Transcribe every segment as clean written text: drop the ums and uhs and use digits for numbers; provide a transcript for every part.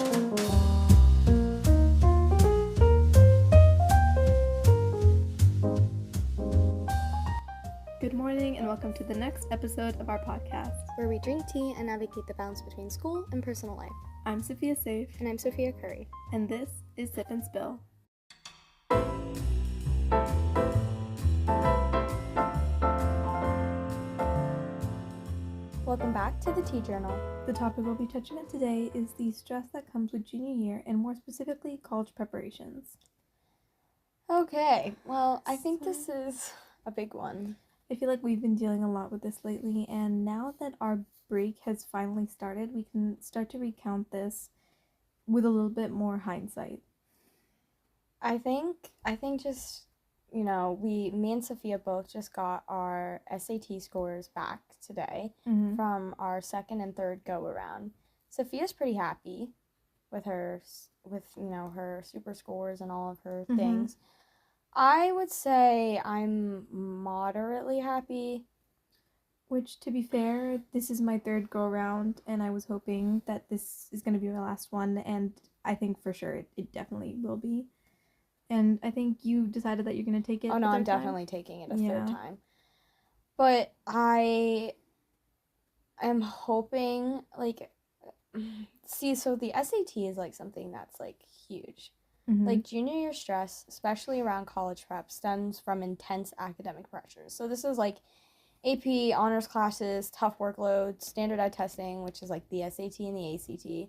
Good morning and welcome to the next episode of our podcast, where we drink tea and navigate the balance between school and personal life. I'm Sophia Safe. And I'm Sophia Curry. And this is Sip and Spill. Welcome back to the Tea Journal. The topic we'll be touching on today is the stress that comes with junior year and more specifically college preparations. Okay, well, I think this is a big one. I feel like we've been dealing a lot with this lately, and now that our break has finally started, we can start to recount this with a little bit more hindsight. I think just, me and Sophia both just got our SAT scores back today from our second and third go around. Sophia's pretty happy with her super scores and all of her things. I would say I'm moderately happy. Which, to be fair, this is my third go-around, and I was hoping that this is going to be my last one, and I think for sure it definitely will be. And I think you decided that you're going to take it. Oh, no, I'm definitely taking it a third time. But I am hoping, so the SAT is, something that's, huge. Junior year stress, especially around college prep, stems from intense academic pressures. So this is, AP, honors classes, tough workloads, standardized testing, which is, the SAT and the ACT,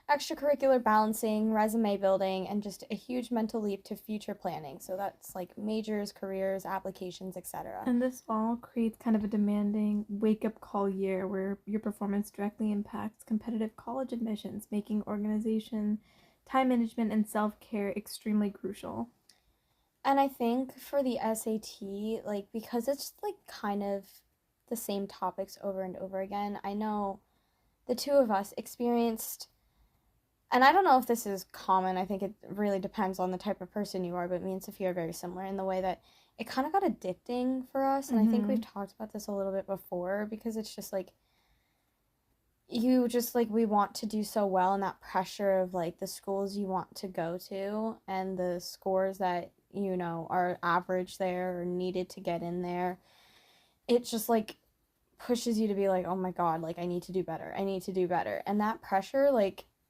extracurricular balancing, resume building, and just a huge mental leap to future planning. So that's, majors, careers, applications, etc. And this all creates kind of a demanding wake-up call year where your performance directly impacts competitive college admissions, making organization, time management, and self-care extremely crucial. And I think for the SAT, because it's, kind of the same topics over and over again, I know the two of us experienced, and I don't know if this is common, I think it really depends on the type of person you are, but me and Sophia are very similar in the way that it kind of got addicting for us, and I think we've talked about this a little bit before, because it's just, we want to do so well, and that pressure of, the schools you want to go to, and the scores that, are average there or needed to get in there, it just, pushes you to be oh my god, I need to do better, and that pressure,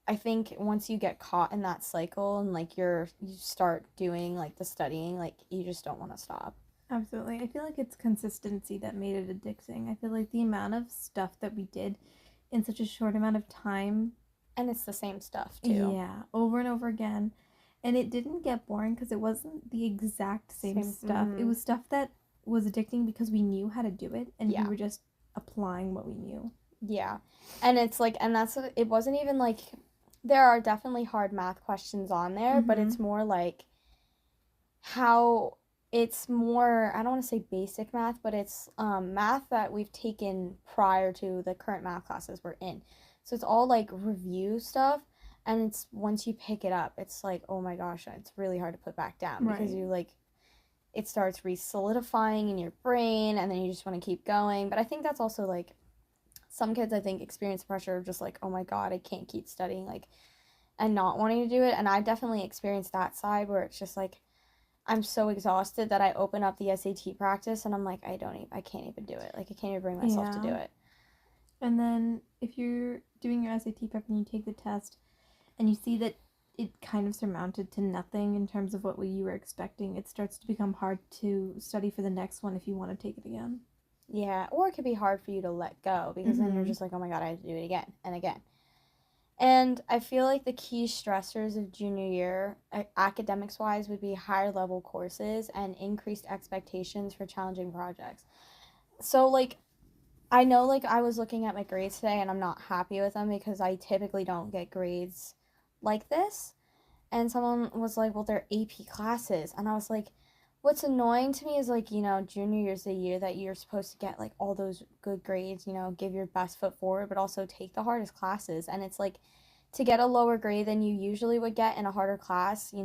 I think once you get caught in that cycle and, you start doing, the studying, you just don't want to stop. Absolutely. I feel like it's consistency that made it addicting. I feel like the amount of stuff that we did in such a short amount of time. And it's the same stuff, too. Yeah, over and over again. And it didn't get boring because it wasn't the exact same stuff. It was stuff that was addicting because we knew how to do it, and we were just applying what we knew. Yeah. And it's and that's, it wasn't even there are definitely hard math questions on there, but it's more how it's more, I don't want to say basic math, but it's math that we've taken prior to the current math classes we're in. So it's all review stuff, and it's once you pick it up, it's oh my gosh, it's really hard to put back down because you it starts re-solidifying in your brain, and then you just want to keep going. But I think that's also some kids, I think, experience pressure of just oh my god, I can't keep studying, and not wanting to do it. And I definitely experienced that side where it's just I'm so exhausted that I open up the SAT practice and I'm I can't even do it. I can't even bring myself to do it. And then if you're doing your SAT prep and you take the test and you see that it kind of surmounted to nothing in terms of what you were expecting, it starts to become hard to study for the next one if you want to take it again. Yeah, or it could be hard for you to let go because then you're just oh my god, I have to do it again and again. And I feel the key stressors of junior year, academics-wise, would be higher level courses and increased expectations for challenging projects. So, I know, I was looking at my grades today and I'm not happy with them because I typically don't get grades like this. And someone was well, they're AP classes. And I was what's annoying to me is, junior year's the year that you're supposed to get, all those good grades, give your best foot forward, but also take the hardest classes. And it's, to get a lower grade than you usually would get in a harder class,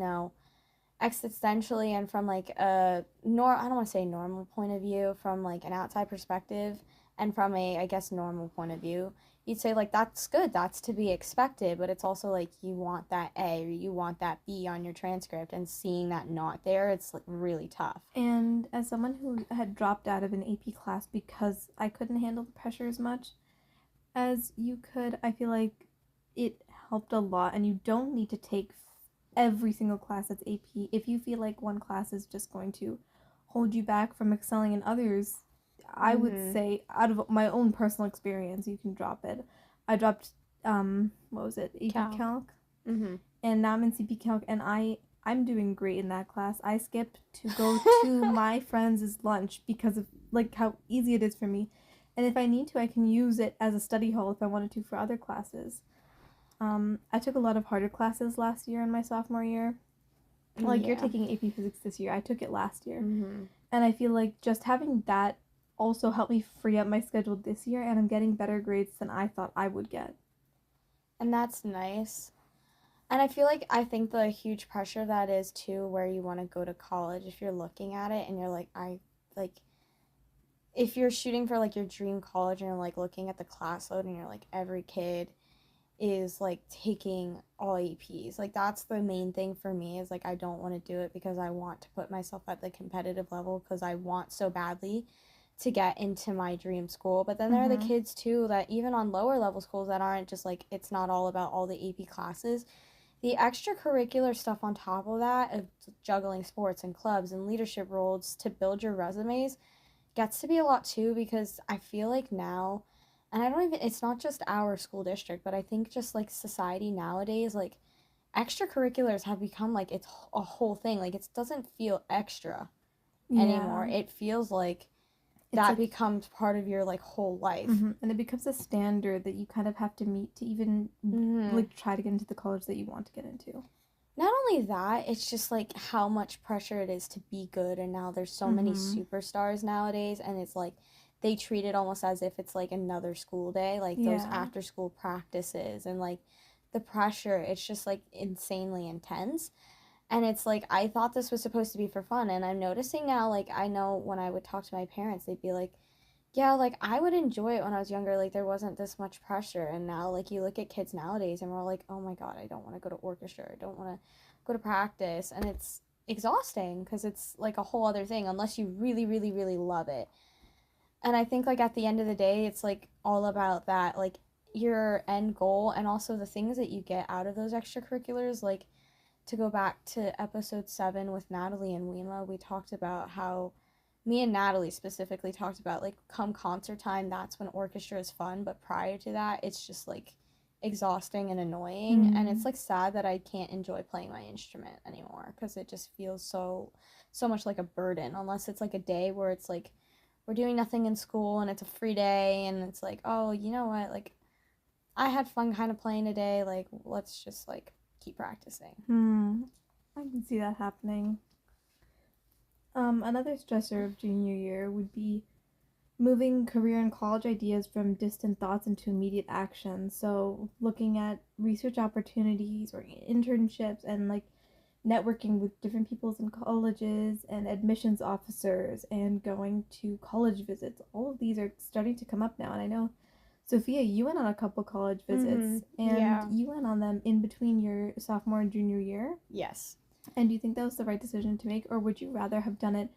existentially and from, I don't want to say normal point of view, from, an outside perspective, and from a, I guess, normal point of view, you'd say like that's good, that's to be expected, but it's also like you want that A or you want that B on your transcript, and seeing that not there, it's like really tough. And as someone who had dropped out of an AP class because I couldn't handle the pressure as much as you could, I feel like it helped a lot. And you don't need to take every single class that's AP. If you feel like one class is just going to hold you back from excelling in others, I would Mhm. say, out of my own personal experience, you can drop it. I dropped, what was it, AP Calc. Calc, Mhm. and now I'm in CP Calc, and I'm doing great in that class. I skipped to go to my friends' lunch because of like how easy it is for me, and if I need to, I can use it as a study hall if I wanted to for other classes. I took a lot of harder classes last year in my sophomore year. Like you're Yeah. taking AP Physics this year. I took it last year. Mhm. And I feel like just having that also helped me free up my schedule this year, and I'm getting better grades than I thought I would get. And that's nice. And I think the huge pressure that is too where you want to go to college, if you're looking at it and you're like, like if you're shooting for like your dream college and you're like looking at the class load and you're like every kid is like taking all APs. Like that's the main thing for me is like I don't want to do it because I want to put myself at the competitive level because I want so badly to get into my dream school. But then there are the Mm-hmm. kids too that even on lower level schools that aren't just like it's not all about all the AP classes. The extracurricular stuff on top of that of juggling sports and clubs and leadership roles to build your resumes gets to be a lot too because I feel like now, and I don't even, it's not just our school district, but I think just like society nowadays, like extracurriculars have become like it's a whole thing. Like it doesn't feel extra Yeah. anymore. It feels like It's that like, becomes part of your like whole life. and it becomes a standard that you kind of have to meet to even Mm-hmm. like try to get into the college that you want to get into. Not only that, it's just like how much pressure it is to be good. And now there's so many Mm-hmm. superstars nowadays, and it's like they treat it almost as if it's like another school day, like those Yeah. after school practices and like the pressure. It's just like insanely intense. And it's like, I thought this was supposed to be for fun. And I'm noticing now, like, I know when I would talk to my parents, they'd be like, yeah, like I would enjoy it when I was younger. Like there wasn't this much pressure. And now, like you look at kids nowadays, and we're like, oh my god, I don't want to go to orchestra. I don't want to go to practice, and it's exhausting because it's like a whole other thing unless you really, really, really love it. And I think like at the end of the day, it's like all about that, like your end goal and also the things that you get out of those extracurriculars. Like to go back to episode 7 with Natalie and Weema, we talked about how me and Natalie specifically talked about like come concert time, that's when orchestra is fun, but prior to that, it's just like exhausting and annoying. And it's Mm. like sad that I can't enjoy playing my instrument anymore because it just feels so much like a burden unless it's like a day where it's like we're doing nothing in school and it's a free day and it's like, oh, you know what, like I had fun kind of playing today, like let's just like keep practicing. I can see that happening. Another stressor of junior year would be moving career and college ideas from distant thoughts into immediate action. So, looking at research opportunities or internships and like networking with different peoples in colleges and admissions officers and going to college visits. All of these are starting to come up now. And I know, Sophia, you went on a couple college visits and Yeah. you went on them in between your sophomore and junior year. Yes. And do you think that was the right decision to make, or would you rather have done it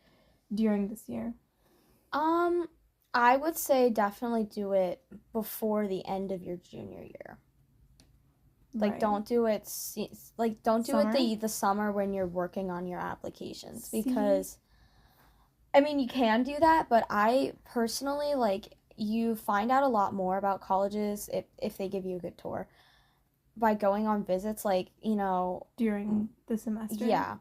during this year? Um, I would say definitely do it before the end of your junior year. Like Right. don't do it like don't do it Summer? the summer when you're working on your applications See? because I mean you can do that, but I personally like you find out a lot more about colleges if they give you a good tour by going on visits like, you know, During the semester? yeah.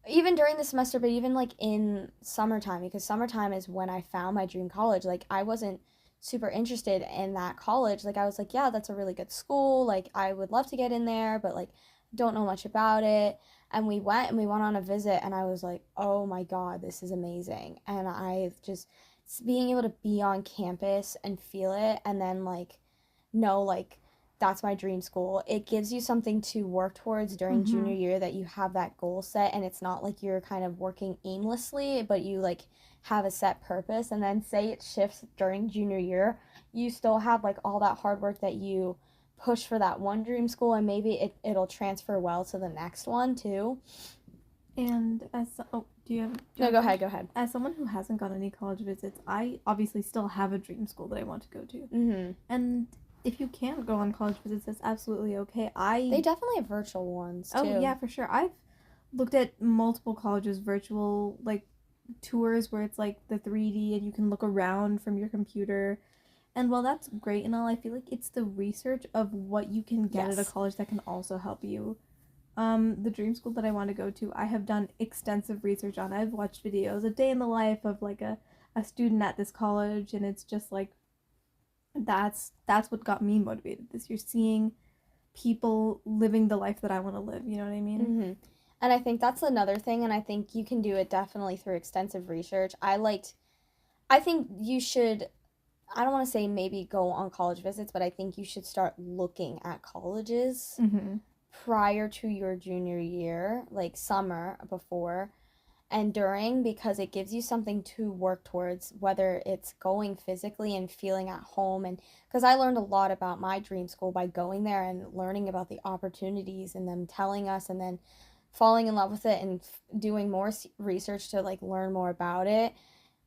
Even during the semester, but even like in summertime, because summertime is when I found my dream college. Like I wasn't super interested in that college. Like I was like, yeah, that's a really good school. Like I would love to get in there, but like don't know much about it. And we went on a visit and I was like, "Oh my god, this is amazing." And I just being able to be on campus and feel it and then like know like that's my dream school. It gives you something to work towards during Mm-hmm. junior year that you have that goal set and it's not like you're kind of working aimlessly, but you like have a set purpose and then say it shifts during junior year, you still have like all that hard work that you push for that one dream school, and maybe it'll transfer well to the next one too. And do you have? No, go ahead. Go ahead. As someone who hasn't got any college visits, I obviously still have a dream school that I want to go to. Mm-hmm. And if you can't go on college visits, that's absolutely okay. They definitely have virtual ones too. Oh yeah, for sure. I've looked at multiple colleges virtual like tours where it's like the 3D and you can look around from your computer. And while that's great and all, I feel like it's the research of what you can get at a college that can also help you. The dream school that I want to go to, I have done extensive research on. I've watched videos, a day in the life of like a student at this college, and it's just like that's what got me motivated this year, seeing people living the life that I want to live, you know what I mean? Mm-hmm. And I think that's another thing, and I think you can do it definitely through extensive research. I think you should, I don't want to say maybe go on college visits, but I think you should start looking at colleges prior to your junior year, like summer before and during, because it gives you something to work towards, whether it's going physically and feeling at home. And because I learned a lot about my dream school by going there and learning about the opportunities and them telling us, and then falling in love with it and doing more research to like learn more about it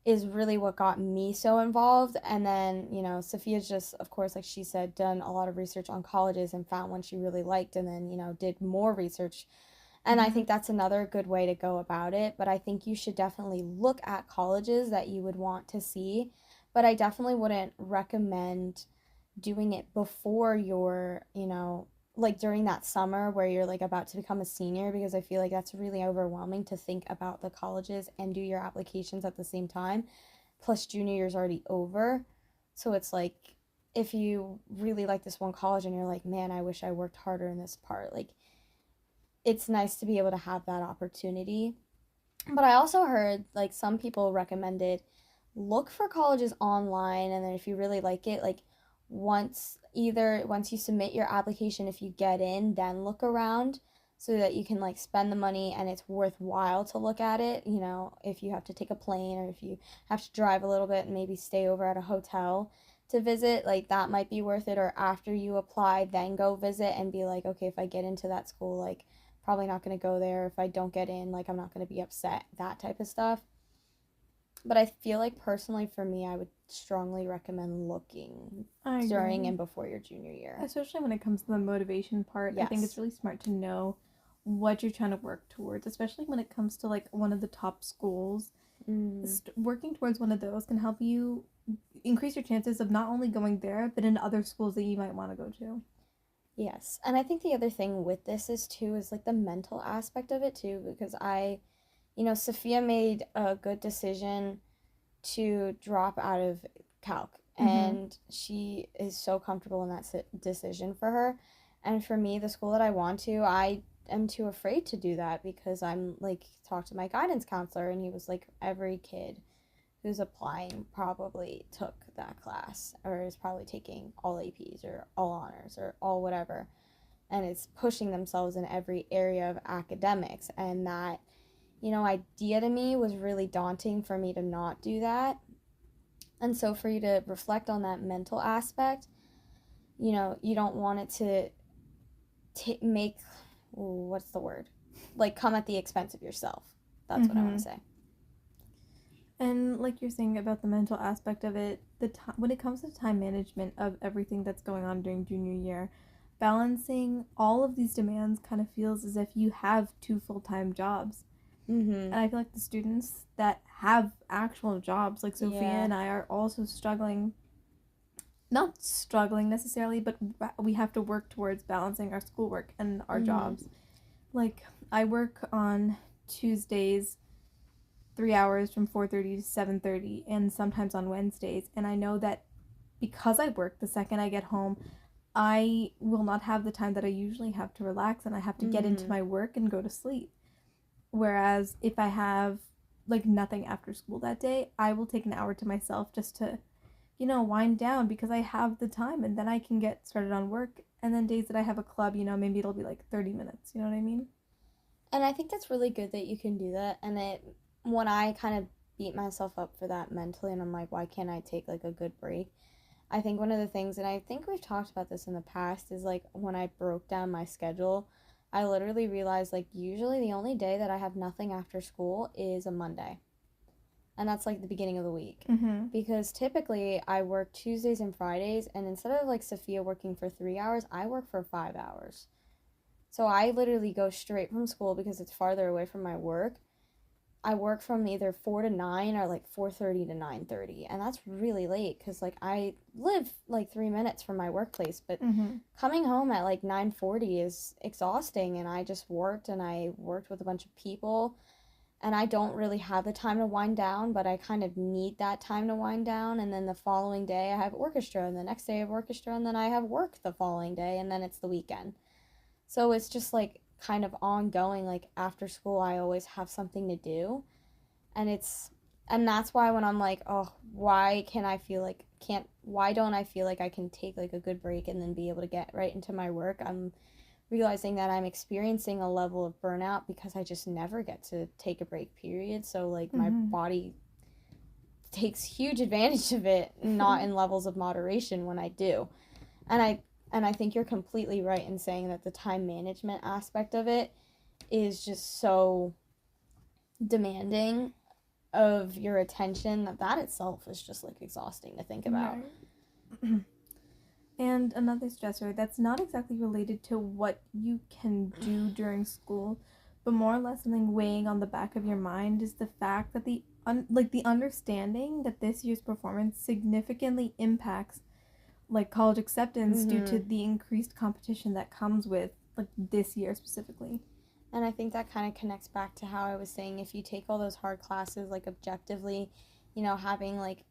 is really what got me so involved. And then, Sophia's just, of course, like she said, done a lot of research on colleges and found one she really liked, and then, did more research. And I think that's another good way to go about it. But I think you should definitely look at colleges that you would want to see. But I definitely wouldn't recommend doing it before your, like during that summer where you're like about to become a senior, because I feel like that's really overwhelming to think about the colleges and do your applications at the same time. Plus junior year's already over. So it's like, if you really like this one college and you're like, man, I wish I worked harder in this part, like it's nice to be able to have that opportunity. But I also heard like some people recommended look for colleges online, and then if you really like it, like once you submit your application, if you get in, then look around so that you can like spend the money and it's worthwhile to look at it. If you have to take a plane or if you have to drive a little bit and maybe stay over at a hotel to visit, like that might be worth it. Or after you apply, then go visit and be like, okay, if I get into that school, like probably not going to go there. If I don't get in, like I'm not going to be upset, that type of stuff. But I feel like personally for me, I would strongly recommend looking during and before your junior year. Especially when it comes to the motivation part. Yes. I think it's really smart to know what you're trying to work towards, especially when it comes to like one of the top schools. Working towards one of those can help you increase your chances of not only going there, but in other schools that you might want to go to. Yes. And I think the other thing with this is like the mental aspect of it too, because Sophia made a good decision to drop out of calc, and she is so comfortable in that decision for her. And for me, the school that I want to, I am too afraid to do that, because I'm like, talked to my guidance counselor, and he was like, every kid who's applying probably took that class or is probably taking all APs or all honors or all whatever, and it's pushing themselves in every area of academics. And that idea to me was really daunting for me to not do that. And so for you to reflect on that mental aspect, you don't want it to make, what's the word? Like come at the expense of yourself. That's what I want to say. And like you're saying about the mental aspect of it, when it comes to time management of everything that's going on during junior year, balancing all of these demands kind of feels as if you have 2 full-time jobs. And I feel like the students that have actual jobs, like Sophia and I, are also struggling. Not struggling necessarily, but we have to work towards balancing our schoolwork and our jobs. Like, I work on Tuesdays 3 hours from 4:30 to 7:30, and sometimes on Wednesdays. And I know that because I work, the second I get home, I will not have the time that I usually have to relax, and I have to get into my work and go to sleep. Whereas if I have like nothing after school that day, I will take an hour to myself just to, wind down, because I have the time, and then I can get started on work. And then days that I have a club, maybe it'll be like 30 minutes. You know what I mean? And I think that's really good that you can do that. And when I kind of beat myself up for that mentally, and I'm like, why can't I take like a good break? I think one of the things, and I think we've talked about this in the past, is like when I broke down my schedule, I literally realized like usually the only day that I have nothing after school is a Monday. And that's like the beginning of the week. Mm-hmm. Because typically I work Tuesdays and Fridays, and instead of like Sophia working for 3 hours, I work for 5 hours. So I literally go straight from school because it's farther away from my work. I work from either 4 to 9 or like 4:30 to 9:30, and that's really late because like I live like 3 minutes from my workplace, but Mm-hmm. coming home at like 9:40 is exhausting, and I just worked and I worked with a bunch of people, and I don't really have the time to wind down, but I kind of need that time to wind down. And then the following day I have orchestra, and the next day I have orchestra, and then I have work the following day, and then it's the weekend. So it's just like kind of ongoing. Like after school I always have something to do, and that's why when I'm like, oh, why don't I feel like I can take like a good break and then be able to get right into my work, I'm realizing that I'm experiencing a level of burnout because I just never get to take a break, period. So like my Mm-hmm. body takes huge advantage of it, not in levels of moderation when I do. And I think you're completely right in saying that the time management aspect of it is just so demanding of your attention that itself is just like exhausting to think about. Right. And another stressor that's not exactly related to what you can do during school, but more or less something weighing on the back of your mind is the fact that the understanding that this year's performance significantly impacts like college acceptance due to Mm-hmm. the increased competition that comes with like this year specifically. And I think that kind of connects back to how I was saying, if you take all those hard classes, like objectively, having like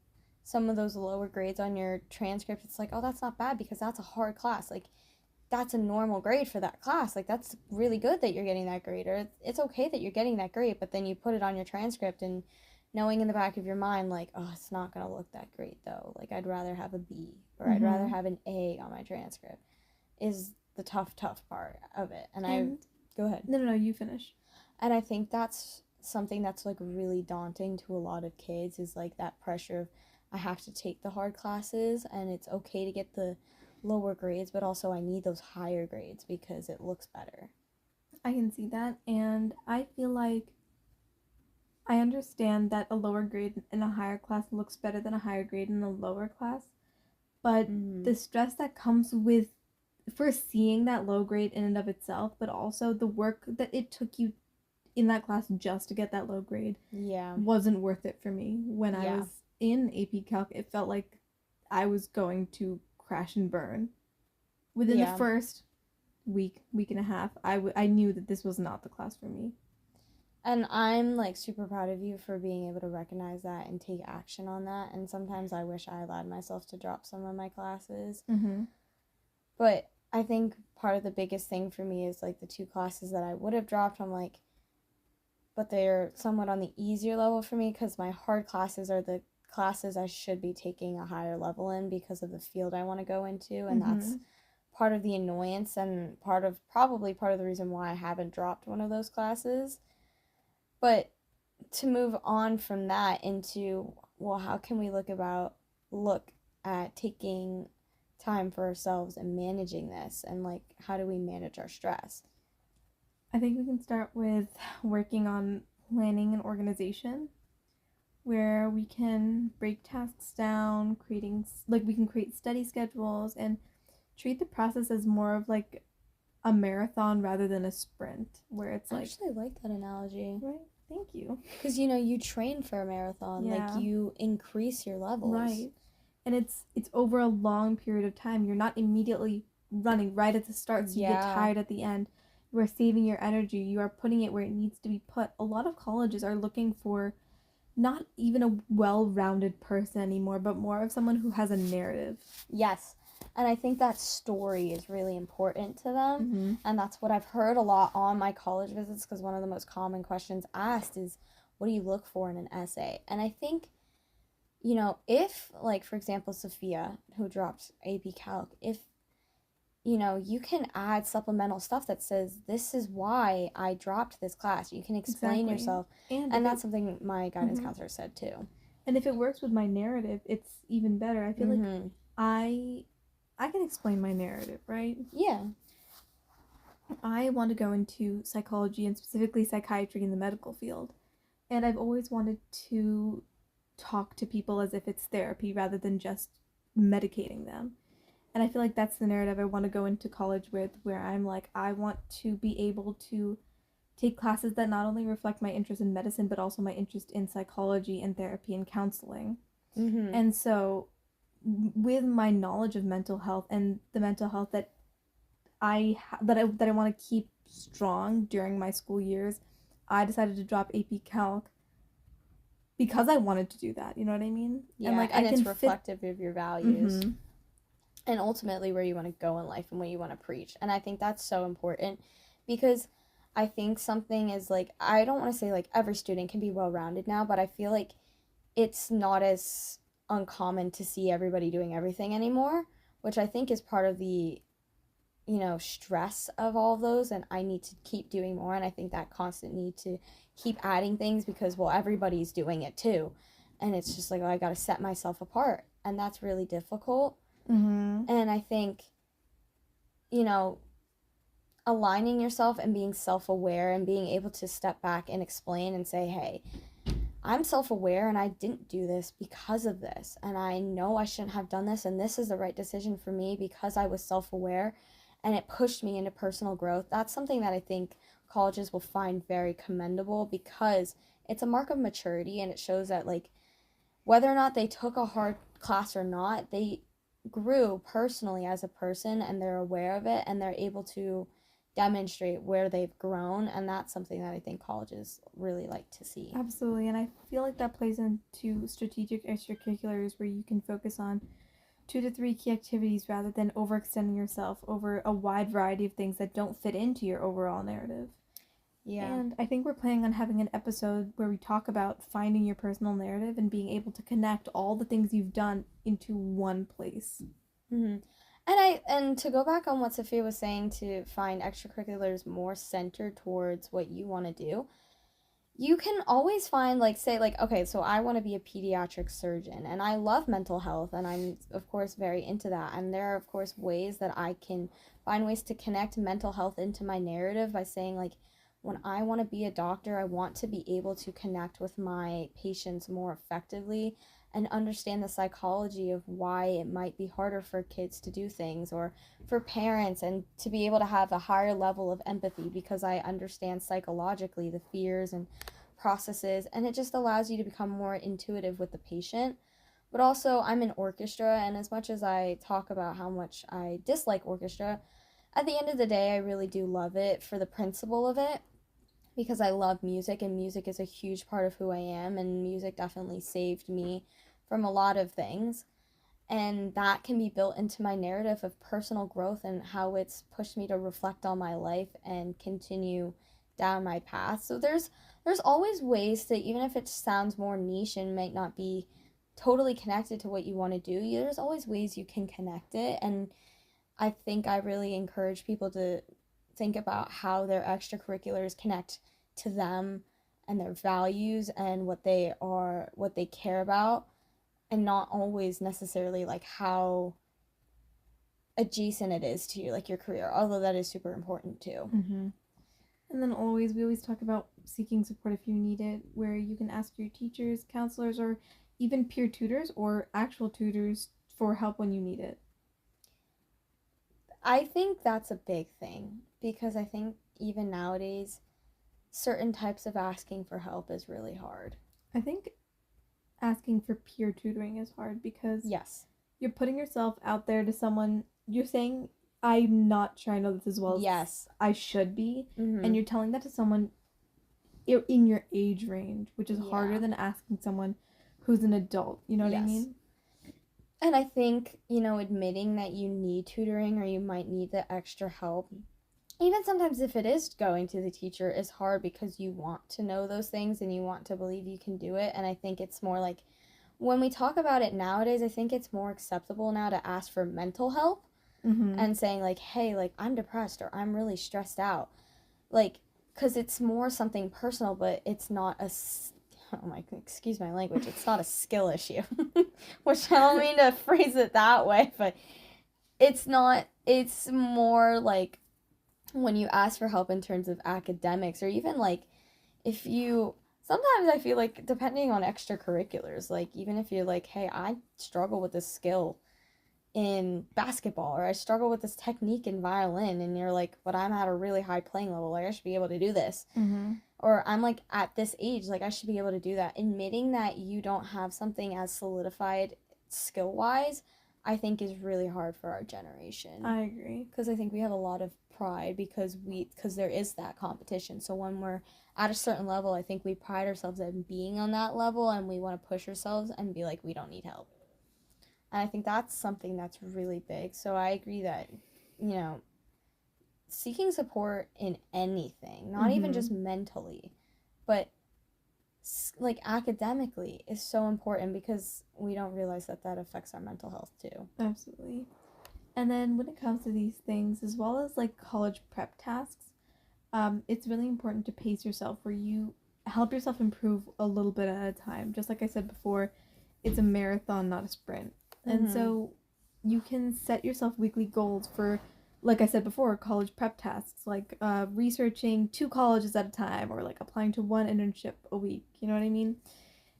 some of those lower grades on your transcript, it's like, oh, that's not bad because that's a hard class. Like, that's a normal grade for that class. Like, that's really good that you're getting that grade, or it's okay that you're getting that grade, but then you put it on your transcript and knowing in the back of your mind, like, oh, it's not going to look that great though. Like, I'd rather have a B or I'd rather Mm-hmm. have an A on my transcript is the tough part of it. And I And go ahead. no, you finish. And I think that's something that's like really daunting to a lot of kids, is like that pressure of I have to take the hard classes, and it's okay to get the lower grades, but also I need those higher grades because it looks better. I can see that, and I feel like I understand that a lower grade in a higher class looks better than a higher grade in a lower class, but Mm-hmm. the stress that comes with first seeing that low grade in and of itself, but also the work that it took you in that class just to get that low grade Yeah. wasn't worth it for me. When I Yeah. was in AP Calc, it felt like I was going to crash and burn. Within the Yeah. first week and a half, I knew that this was not the class for me. And I'm like super proud of you for being able to recognize that and take action on that. And sometimes I wish I allowed myself to drop some of my classes. Mm-hmm. But I think part of the biggest thing for me is like the two classes that I would have dropped. I'm like, but they're somewhat on the easier level for me because my hard classes are the classes I should be taking a higher level in because of the field I want to go into. And Mm-hmm. that's part of the annoyance and probably part of the reason why I haven't dropped one of those classes. But to move on from that into, well, how can we look at taking time for ourselves and managing this, and like how do we manage our stress? I think we can start with working on planning and organization, where we can break tasks down, creating like we can create study schedules and treat the process as more of like a marathon rather than a sprint, where it's I like, actually like that analogy right, thank you. because you train for a marathon, like Yeah, you increase your levels. right. And it's over a long period of time. You're not immediately running right at the start so you get Yeah. tired at the end. You are saving your energy. You are putting it where it needs to be put. A lot of colleges are looking for not even a well-rounded person anymore, but more of someone who has a narrative. Yes. And I think that story is really important to them. Mm-hmm. And that's what I've heard a lot on my college visits, because one of the most common questions asked is, what do you look for in an essay? And I think, if, like, for example, Sophia, who dropped AP Calc, if, you can add supplemental stuff that says, this is why I dropped this class. You can explain Exactly. yourself. And And that's something my guidance mhm. counselor said too. And if it works with my narrative, it's even better. I feel like Mm-hmm. I can explain my narrative, right? Yeah. I want to go into psychology and specifically psychiatry in the medical field. And I've always wanted to talk to people as if it's therapy rather than just medicating them. And I feel like that's the narrative I want to go into college with, where I'm like, I want to be able to take classes that not only reflect my interest in medicine, but also my interest in psychology and therapy and counseling. Mm-hmm. And so, with my knowledge of mental health and the mental health that I want to keep strong during my school years, I decided to drop AP Calc because I wanted to do that. You know what I mean? And Yeah, like I and it's can fit. reflective of your values Mm-hmm. and ultimately where you want to go in life and what you want to preach. And I think that's so important because I think something is like, I don't want to say like every student can be well rounded now, but I feel like it's not as uncommon to see everybody doing everything anymore, which I think is part of the, stress of all of those. And I need to keep doing more. And I think that constant need to keep adding things because, well, everybody's doing it too. And it's just like, oh, I got to set myself apart. And that's really difficult. Mm-hmm. And I think, you know, aligning yourself and being self aware and being able to step back and explain and say, hey, I'm self aware and I didn't do this because of this. And I know I shouldn't have done this. And this is the right decision for me because I was self aware and it pushed me into personal growth. That's something that I think colleges will find very commendable because it's a mark of maturity and it shows that, like, whether or not they took a hard class or not, they grew personally as a person and they're aware of it and they're able to demonstrate where they've grown. And that's something that I think colleges really like to see. Absolutely, and I feel like that plays into strategic extracurriculars where you can focus on 2 to 3 key activities rather than overextending yourself over a wide variety of things that don't fit into your overall narrative. Yeah. And I think we're planning on having an episode where we talk about finding your personal narrative and being able to connect all the things you've done into one place. Mm-hmm. And to go back on what Sophia was saying, to find extracurriculars more centered towards what you want to do, you can always find, like, say, like, okay, so I want to be a pediatric surgeon and I love mental health and I'm of course very into that, and there are of course ways that I can find ways to connect mental health into my narrative by saying, like, when I want to be a doctor, I want to be able to connect with my patients more effectively and understand the psychology of why it might be harder for kids to do things, or for parents, and to be able to have a higher level of empathy because I understand psychologically the fears and processes, and it just allows you to become more intuitive with the patient. But also, I'm in orchestra, and as much as I talk about how much I dislike orchestra, at the end of the day, I really do love it for the principle of it because I love music, and music is a huge part of who I am, and music definitely saved me from a lot of things. And that can be built into my narrative of personal growth and how it's pushed me to reflect on my life and continue down my path. So there's always ways to, even if it sounds more niche and might not be totally connected to what you want to do, there's always ways you can connect it. And I think I really encourage people to think about how their extracurriculars connect to them and their values and what they care about, and not always necessarily like how adjacent it is to like your career, although that is super important too. Mm-hmm. And then we always talk about seeking support if you need it, where you can ask your teachers, counselors, or even peer tutors or actual tutors for help when you need it. I think that's a big thing because I think even nowadays certain types of asking for help is really hard. I think asking for peer tutoring is hard because Yes. you're putting yourself out there to someone. You're saying, I'm not sure I know this as well as Yes. I should be. Mm-hmm. And you're telling that to someone in your age range, which is harder Yeah. than asking someone who's an adult. You know what I Yes. mean? And I think, admitting that you need tutoring or you might need the extra help, even sometimes if it is going to the teacher, is hard because you want to know those things and you want to believe you can do it. And I think it's more like, when we talk about it nowadays, I think it's more acceptable now to ask for mental help Mm-hmm. and saying, like, hey, like, I'm depressed or I'm really stressed out. Like, because it's more something personal, but it's not oh my, excuse my language, it's not a skill issue, which I don't mean to phrase it that way, but it's not, it's more like when you ask for help in terms of academics, or even like if you, sometimes I feel like depending on extracurriculars, like even if you're like, hey, I struggle with this skill in basketball, or I struggle with this technique in violin, and you're like, but I'm at a really high playing level, like I should be able to do this. Mm-hmm. Or I'm like at this age, like I should be able to do that. Admitting that you don't have something as solidified skill wise, I think is really hard for our generation. I agree. Because I think we have a lot of pride because there is that competition. So when we're at a certain level, I think we pride ourselves in being on that level, and we want to push ourselves and be like, we don't need help. And I think that's something that's really big. So I agree that, you know, seeking support in anything, not even just mentally, but like academically, is so important, because we don't realize that that affects our mental health too. Absolutely. And then when it comes to these things, as well as like college prep tasks, it's really important to pace yourself, where you help yourself improve a little bit at a time. Just like I said before, it's a marathon, not a sprint. And so you can set yourself weekly goals for, like I said before, college prep tasks, like researching 2 colleges at a time, or like applying to 1 internship a week. You know what I mean?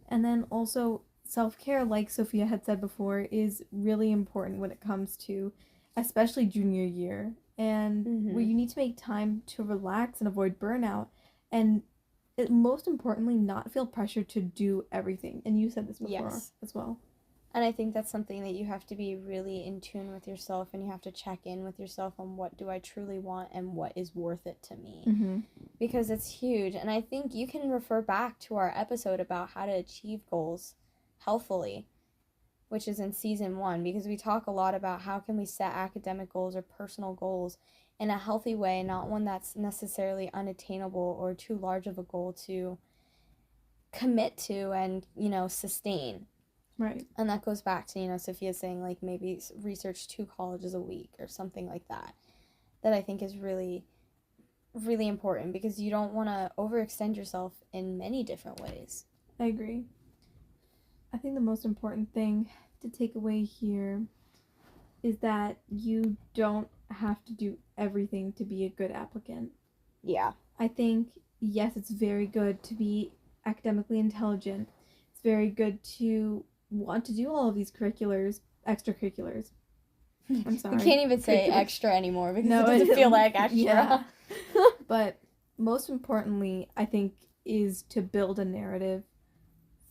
And then also self-care, like Sophia had said before, is really important when it comes to especially junior year, and where you need to make time to relax and avoid burnout, and most importantly, not feel pressure to do everything. And you said this before as well. And I think that's something that you have to be really in tune with yourself, and you have to check in with yourself on what do I truly want and what is worth it to me. Because it's huge. And I think you can refer back to our episode about how to achieve goals healthfully, which is in season 1, because we talk a lot about how can we set academic goals or personal goals in a healthy way, not one that's necessarily unattainable or too large of a goal to commit to and, you know, sustain. Right. And that goes back to, you know, Sophia saying, like, maybe research 2 colleges a week or something like that. That I think is really, really important, because you don't want to overextend yourself in many different ways. I agree. I think the most important thing to take away here is that you don't have to do everything to be a good applicant. Yeah. I think, yes, it's very good to be academically intelligent. It's very good to want to do all of these extracurriculars. I'm sorry. You can't even say extra anymore, because No, it doesn't feel like extra. Yeah. But most importantly, I think, is to build a narrative.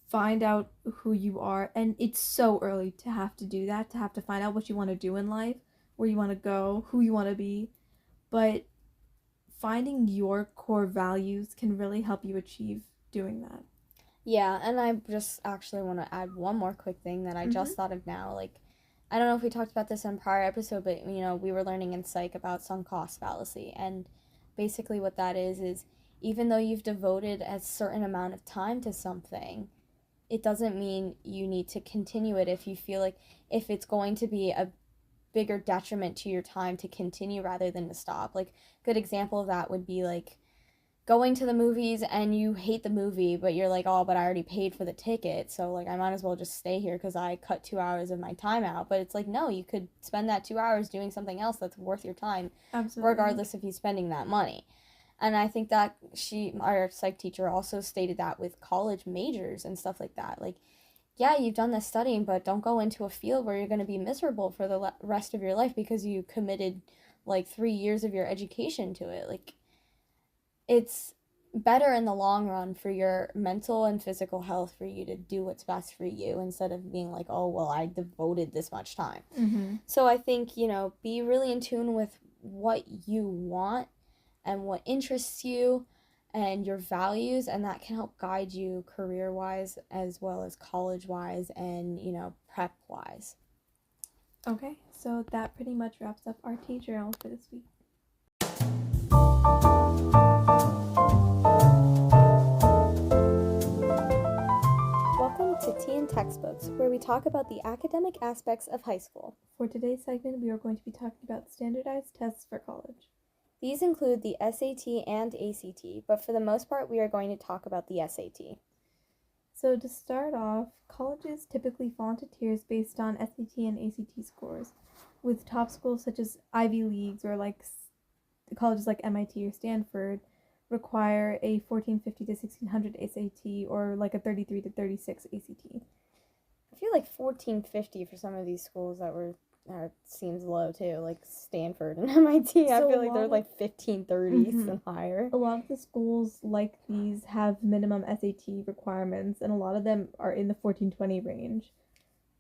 Find out who you are. And it's so early to have to do that, to have to find out what you want to do in life, where you want to go, who you want to be. But finding your core values can really help you achieve doing that. Yeah, and I just actually want to add one more quick thing that I just thought of now. Like, I don't know if we talked about this in a prior episode, but, you know, we were learning in psych about sunk cost fallacy. And basically what that is even though you've devoted a certain amount of time to something, it doesn't mean you need to continue it if you feel like, if it's going to be a bigger detriment to your time to continue rather than to stop. Like, good example of that would be like going to the movies and you hate the movie, but you're like, oh, but I already paid for the ticket, so like I might as well just stay here because I cut 2 hours of my time out. But it's like, no, you could spend that 2 hours doing something else that's worth your time. Absolutely. Regardless if you're spending that money. And I think that our psych teacher also stated that with college majors and stuff like that. Like, yeah, you've done this studying, but don't go into a field where you're going to be miserable for the rest of your life because you committed like 3 years of your education to it. Like, it's better in the long run for your mental and physical health for you to do what's best for you, instead of being like, oh, well, I devoted this much time. So I think, you know, be really in tune with what you want and what interests you and your values, and that can help guide you career-wise as well as college-wise and, you know, prep-wise. Okay, so that pretty much wraps up our tea journal for this week. Welcome to Tea and Textbooks, where we talk about the academic aspects of high school. For today's segment, we are going to be talking about standardized tests for college. These include the SAT and ACT, but for the most part, we are going to talk about the SAT. So to start off, colleges typically fall into tiers based on SAT and ACT scores, with top schools such as Ivy Leagues or like colleges like MIT or Stanford require a 1450 to 1600 SAT or like a 33 to 36 ACT. I feel like 1450 for some of these schools seems low too, like Stanford and MIT. I So feel like they're like 1530s and higher. A lot of the schools like these have minimum SAT requirements, and a lot of them are in the 1420 range.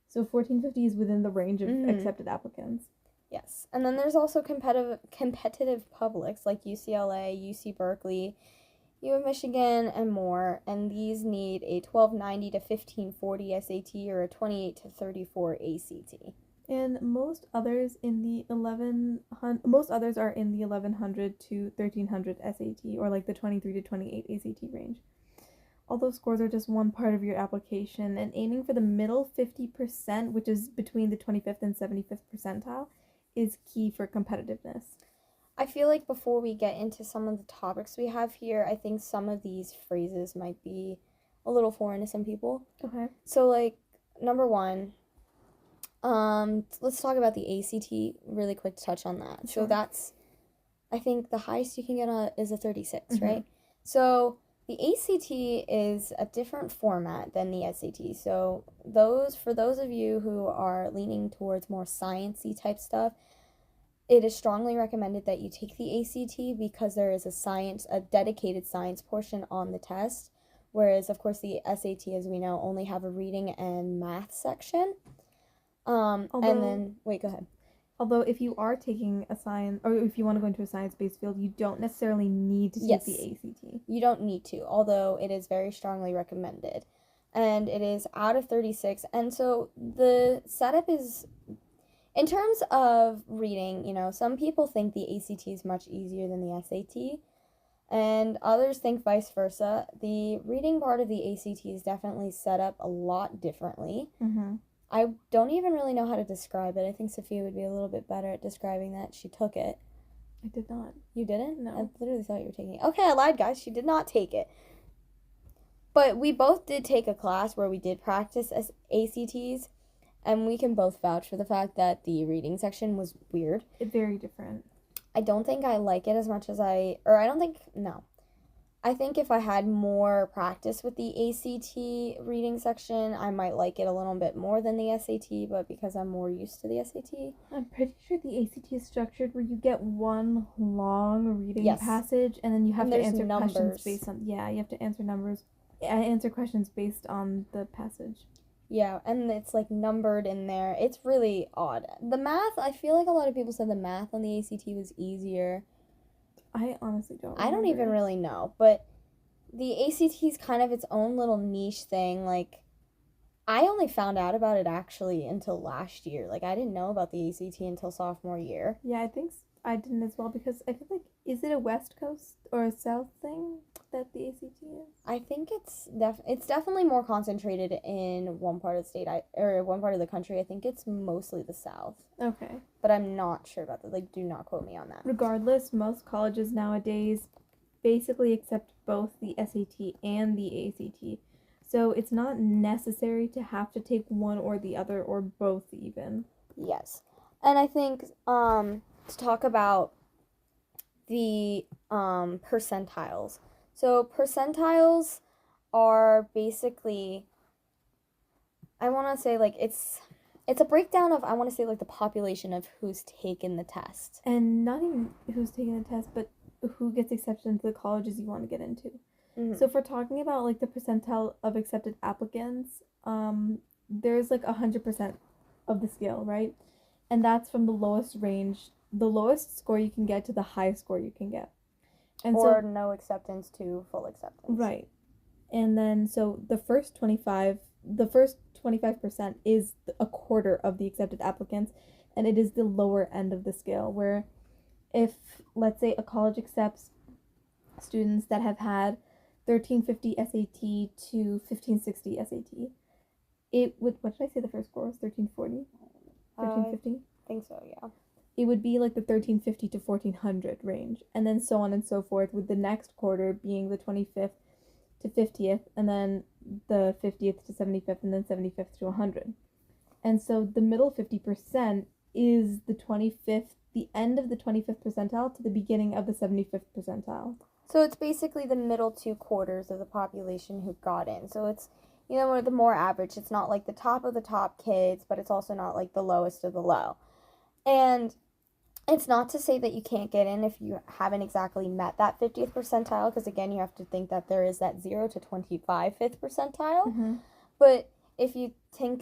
So 1450 is within the range of accepted applicants. Yes, and then there's also competitive publics like UCLA, UC Berkeley, U of Michigan, and more, and these need a 1290 to 1540 SAT or a 28 to 34 ACT. And most others are in the 1100 to 1300 SAT or like the 23 to 28 ACT range. Although scores are just one part of your application, and aiming for the middle 50%, which is between the 25th and 75th percentile, is key for competitiveness. I feel like before we get into some of the topics we have here, I think some of these phrases might be a little foreign to some people. Okay. So, like, number one, let's talk about the ACT really quick to touch on that. Sure. So that's, I think the highest you can get is a 36, right? So the ACT is a different format than the SAT. So for those of you who are leaning towards more sciencey type stuff, it is strongly recommended that you take the ACT because there is a dedicated science portion on the test, whereas of course the SAT, as we know, only have a reading and math section. And then wait, go ahead. Although if you are taking a science, or if you want to go into a science-based field, you don't necessarily need to take the ACT. You don't need to, although it is very strongly recommended. And it is out of 36. And so the setup is, in terms of reading, some people think the ACT is much easier than the SAT, and others think vice versa. The reading part of the ACT is definitely set up a lot differently. I don't even really know how to describe it. I think Sophia would be a little bit better at describing that. She took it. I did not. You didn't? No. I literally thought you were taking it. Okay, I lied, guys. She did not take it. But we both did take a class where we did practice as ACTs, and we can both vouch for the fact that the reading section was weird. Very different. I don't think I like it as much as I think if I had more practice with the ACT reading section, I might like it a little bit more than the SAT, but because I'm more used to the SAT. I'm pretty sure the ACT is structured where you get one long reading passage, and then you have to answer questions based on, you have to answer questions based on the passage. Yeah, and it's like numbered in there. It's really odd. The math, I feel like a lot of people said the math on the ACT was easier. I honestly don't remember. I don't even really know, but the ACT is kind of its own little niche thing. Like, I only found out about it actually until last year. Like, I didn't know about the ACT until sophomore year. Yeah, I think I didn't as well, because I feel like, is it a West Coast or a South thing that the ACT is? I think it's definitely more concentrated in one part of the state, or one part of the country. I think it's mostly the South. Okay. But I'm not sure about that. Like, do not quote me on that. Regardless, most colleges nowadays basically accept both the SAT and the ACT. So it's not necessary to have to take one or the other, or both even. Yes. And I think to talk about the percentiles. So percentiles are basically, I want to say, like, it's a breakdown of, I want to say, like, the population of who's taken the test. And not even who's taken the test, but who gets accepted into the colleges you want to get into. So if we're talking about, like, the percentile of accepted applicants, there's, like, 100% of the scale, right? And that's from the lowest range, the lowest score you can get to the highest score you can get. And or no acceptance to full acceptance. Right. And then, so the first 25% is a quarter of the accepted applicants, and it is the lower end of the scale, where if, let's say, a college accepts students that have had 1350 SAT to 1560 SAT, it would, what did I say the first score was? 1340? 1350? I think so, yeah. It would be like the 1350 to 1400 range, and then so on and so forth, with the next quarter being the 25th to 50th, and then the 50th to 75th, and then 75th to 100. And so the middle 50% is the 25th, the end of the 25th percentile to the beginning of the 75th percentile. So it's basically the middle 2 quarters of the population who got in. So it's, the more average. It's not like the top of the top kids, but it's also not like the lowest of the low. And it's not to say that you can't get in if you haven't exactly met that 50th percentile, because again, you have to think that there is that 0 to 25th percentile. Mm-hmm. But if you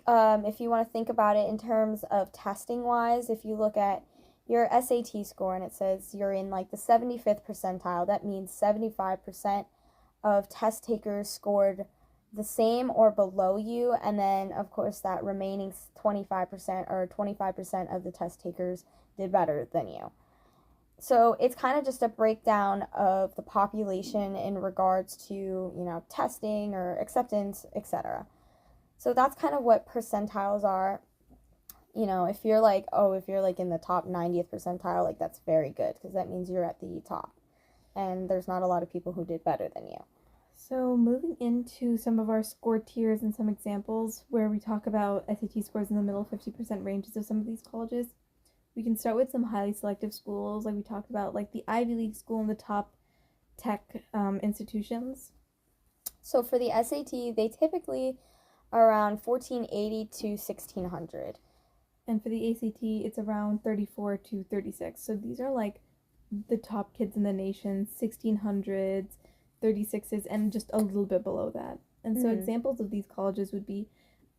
want to think about it in terms of testing wise, if you look at your SAT score and it says you're in like the 75th percentile, that means 75% of test takers scored the same or below you, and then of course that remaining 25% or 25% of the test takers did better than you. So it's kind of just a breakdown of the population in regards to, testing or acceptance, etc. So that's kind of what percentiles are. If you're like in the top 90th percentile, like that's very good because that means you're at the top. And there's not a lot of people who did better than you. So moving into some of our score tiers and some examples where we talk about SAT scores in the middle 50% ranges of some of these colleges, we can start with some highly selective schools like we talked about, like the Ivy League school and the top tech institutions. So for the SAT, they typically are around 1480 to 1600. And for the ACT, it's around 34 to 36. So these are like the top kids in the nation, 1600s, 36s, and just a little bit below that. And so examples of these colleges would be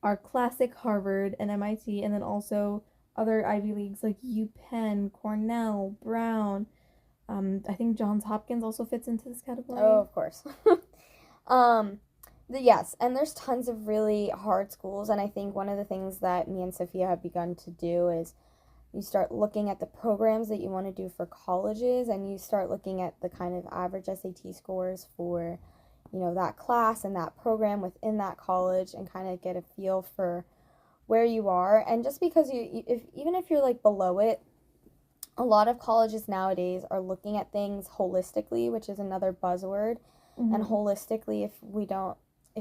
our classic Harvard and MIT, and then also other Ivy Leagues like UPenn, Cornell, Brown. I think Johns Hopkins also fits into this category. Oh, of course. Yes, and there's tons of really hard schools, and I think one of the things that me and Sophia have begun to do is you start looking at the programs that you want to do for colleges, and you start looking at the kind of average SAT scores for, that class and that program within that college, and kind of get a feel for where you are. And just because even if you're like below it, a lot of colleges nowadays are looking at things holistically, which is another buzzword. Mm-hmm. And holistically, if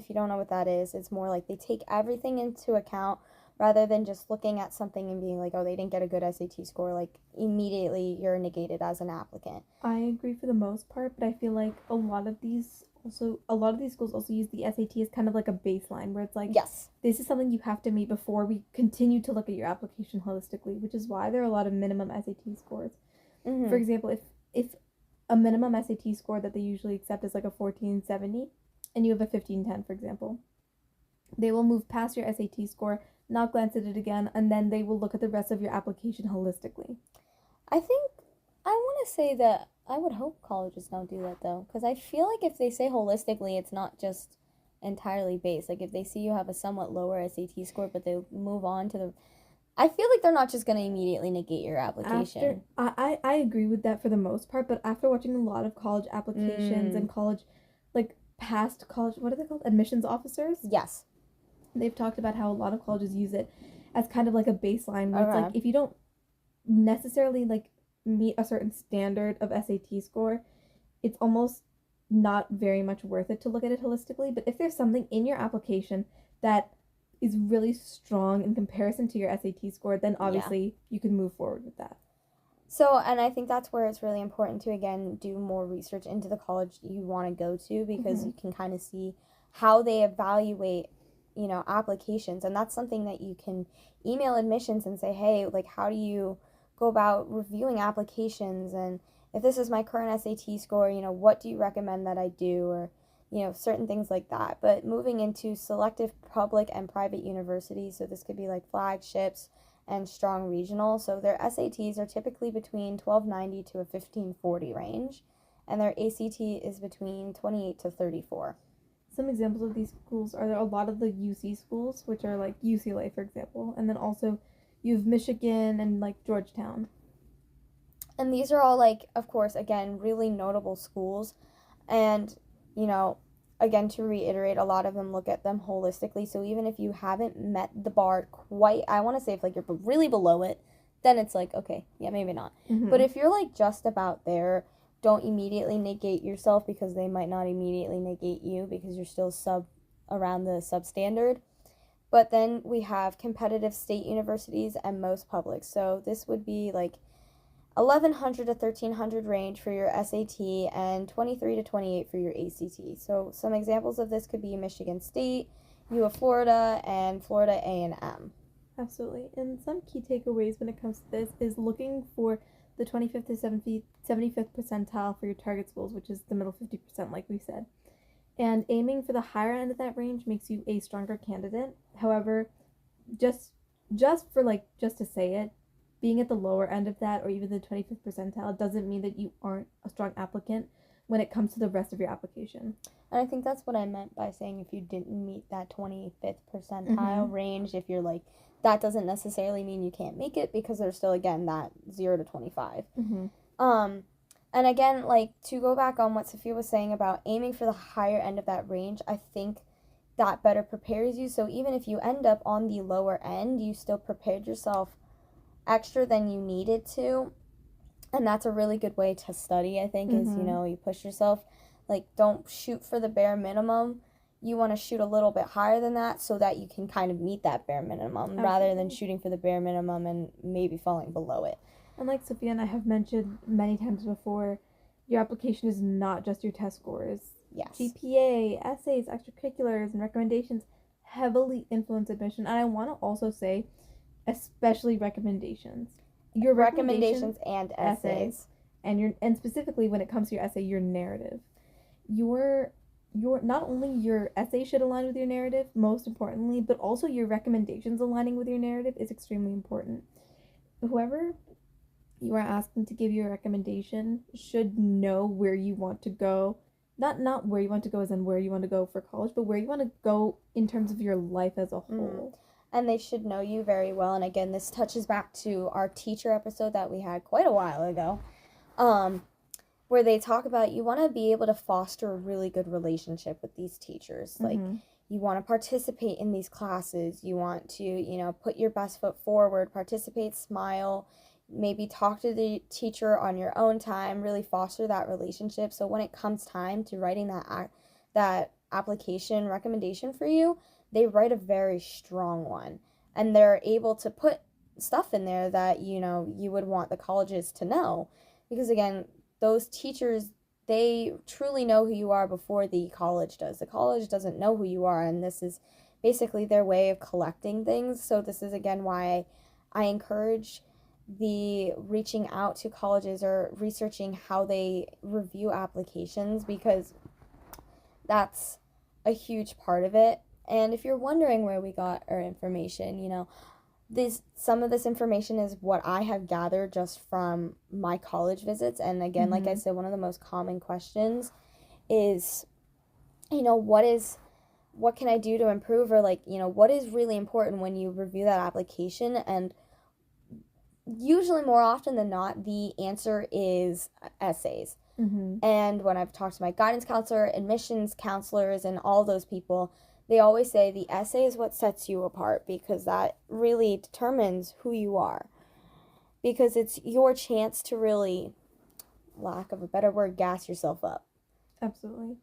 you don't know what that is, it's more like they take everything into account rather than just looking at something and being like, oh, they didn't get a good SAT score, like immediately you're negated as an applicant. I agree for the most part, but I feel like a lot of these schools also use the SAT as kind of like a baseline where it's like, yes, this is something you have to meet before we continue to look at your application holistically, which is why there are a lot of minimum SAT scores. Mm-hmm. For example, if a minimum SAT score that they usually accept is like a 1470 and you have a 1510, for example, they will move past your SAT score, not glance at it again, and then they will look at the rest of your application holistically. I want to say that I would hope colleges don't do that, though, because I feel like if they say holistically, it's not just entirely based. Like, if they see you have a somewhat lower SAT score, but they move on to I feel like they're not just going to immediately negate your application. I agree with that for the most part, but after watching a lot of college applications and college, like, past college, what are they called? Admissions officers? Yes. They've talked about how a lot of colleges use it as kind of like a baseline where it's like, if you don't necessarily, like, meet a certain standard of SAT score, it's almost not very much worth it to look at it holistically. But if there's something in your application that is really strong in comparison to your SAT score, then obviously you can move forward with that. So, and I think that's where it's really important to, again, do more research into the college you want to go to, because you can kind of see how they evaluate, applications. And that's something that you can email admissions and say, hey, like, how do you go about reviewing applications? And if this is my current SAT score, what do you recommend that I do? Or, certain things like that. But moving into selective public and private universities, so this could be like flagships and strong regional. So their SATs are typically between 1290 to a 1540 range, and their ACT is between 28 to 34. Some examples of these schools are a lot of the UC schools, which are like UCLA, for example, and then also you have Michigan and like Georgetown. And these are all, like, of course, again, really notable schools. And, again, to reiterate, a lot of them look at them holistically. So even if you haven't met the bar quite, I want to say if, like, you're really below it, then it's like, okay, yeah, maybe not. Mm-hmm. But if you're, like, just about there, don't immediately negate yourself because they might not immediately negate you because you're still around the substandard. But then we have competitive state universities and most public. So this would be like 1100 to 1300 range for your SAT and 23 to 28 for your ACT. So some examples of this could be Michigan State, U of Florida, and Florida A&M. Absolutely. And some key takeaways when it comes to this is looking for the 25th to 75th percentile for your target schools, which is the middle 50%, like we said. And aiming for the higher end of that range makes you a stronger candidate. However, just to say it, being at the lower end of that or even the 25th percentile doesn't mean that you aren't a strong applicant when it comes to the rest of your application. And I think that's what I meant by saying if you didn't meet that 25th percentile range, if you're like, that doesn't necessarily mean you can't make it because there's still, again, that 0 to 25. And again, like, to go back on what Sophia was saying about aiming for the higher end of that range, I think that better prepares you. So even if you end up on the lower end, you still prepared yourself extra than you needed to. And that's a really good way to study, I think, is, you push yourself. Like, don't shoot for the bare minimum. You want to shoot a little bit higher than that so that you can kind of meet that bare minimum rather than shooting for the bare minimum and maybe falling below it. And like Sophia and I have mentioned many times before, your application is not just your test scores. Yes. GPA, essays, extracurriculars, and recommendations heavily influence admission. And I want to also say, especially recommendations. Your recommendations and essays. And specifically when it comes to your essay, your narrative. Your not only your essay should align with your narrative, most importantly, but also your recommendations aligning with your narrative is extremely important. Whoever you are asking to give you a recommendation should know where you want to go. Not where you want to go as in where you want to go for college, but where you want to go in terms of your life as a whole. And they should know you very well. And again, this touches back to our teacher episode that we had quite a while ago, where they talk about you want to be able to foster a really good relationship with these teachers. Like, you want to participate in these classes. You want to, put your best foot forward, participate, smile, maybe talk to the teacher on your own time, really foster that relationship. So when it comes time to writing that application recommendation for you, they write a very strong one. And they're able to put stuff in there that, you would want the colleges to know. Because again, those teachers, they truly know who you are before the college does. The college doesn't know who you are, and this is basically their way of collecting things. So this is, again, why I encourage the reaching out to colleges or researching how they review applications, because that's a huge part of it. And if you're wondering where we got our information, some of this information is what I have gathered just from my college visits. And again, like I said, one of the most common questions is, what can I do to improve, or what is really important when you review that application? And usually, more often than not, the answer is essays. And when I've talked to my guidance counselor, admissions counselors, and all those people, they always say the essay is what sets you apart, because that really determines who you are. Because it's your chance to really, lack of a better word, gas yourself up. Absolutely.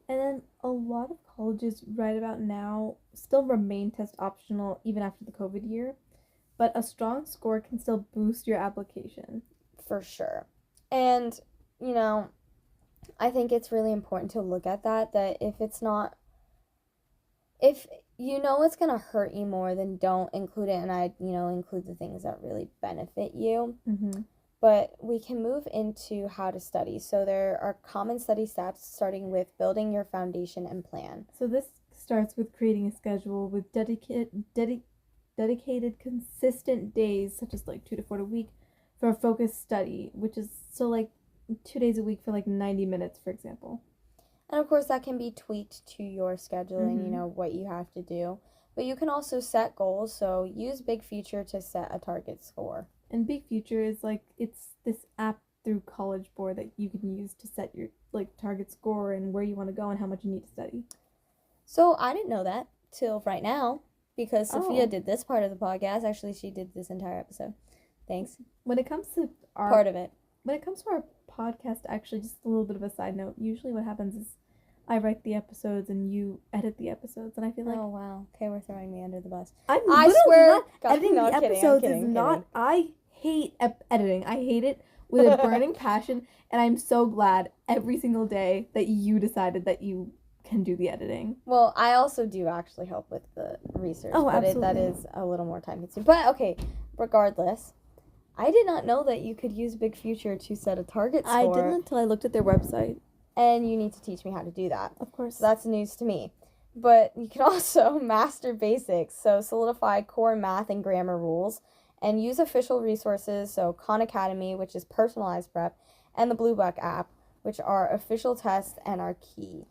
And then a lot of colleges right about now still remain test optional even after the COVID year. But a strong score can still boost your application. For sure. And, I think it's really important to look at that if it's going to hurt you more, then don't include it. And I, include the things that really benefit you. But we can move into how to study. So there are common study steps, starting with building your foundation and plan. So this starts with creating a schedule with dedicated, consistent days, such as 2 to 4 a week, for a focused study, which is 2 days a week for 90 minutes, for example. And of course, that can be tweaked to your schedule and what you have to do. But you can also set goals. So use Big Future to set a target score. And Big Future is it's this app through College Board that you can use to set your target score and where you want to go and how much you need to study. So I didn't know that till right now, because Sophia did this part of the podcast. Actually, she did this entire episode. Thanks. When it comes to part of it. When it comes to our podcast, actually, just a little bit of a side note, usually what happens is I write the episodes and you edit the episodes, and I feel like oh wow, okay, we're throwing me under the bus. I'm I literally swear, not God, editing no, the I'm kidding, episodes. I'm Is kidding, not. I hate editing. I hate it with a burning passion, and I'm so glad every single day that you decided that you can do the editing. Well, I also do actually help with the research, Oh, but that absolutely. is a little more time consuming. But okay, regardless, I did not know that you could use Big Future to set a target score. I didn't until I looked at their website. And you need to teach me how to do that. Of course. So that's news to me. But you can also master basics, so solidify core math and grammar rules, and use official resources, so Khan Academy, which is personalized prep, and the Blue Book app, which are official tests and are key.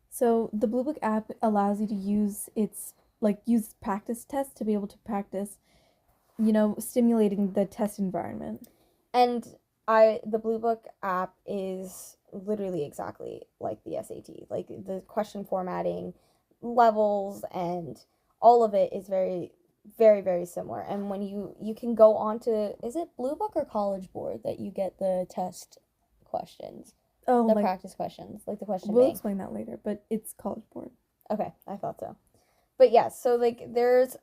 So the Blue Book app allows you to use use practice tests to be able to practice, stimulating the test environment. And the Blue Book app is literally exactly like the SAT. Like the question formatting, levels, and all of it is very, very, very similar. And when you can go on to, is it Blue Book or College Board that you get the test questions? Oh, the practice questions, like the question we'll bank. explain that later, but it's College Board. Okay, I thought so. But yes, so like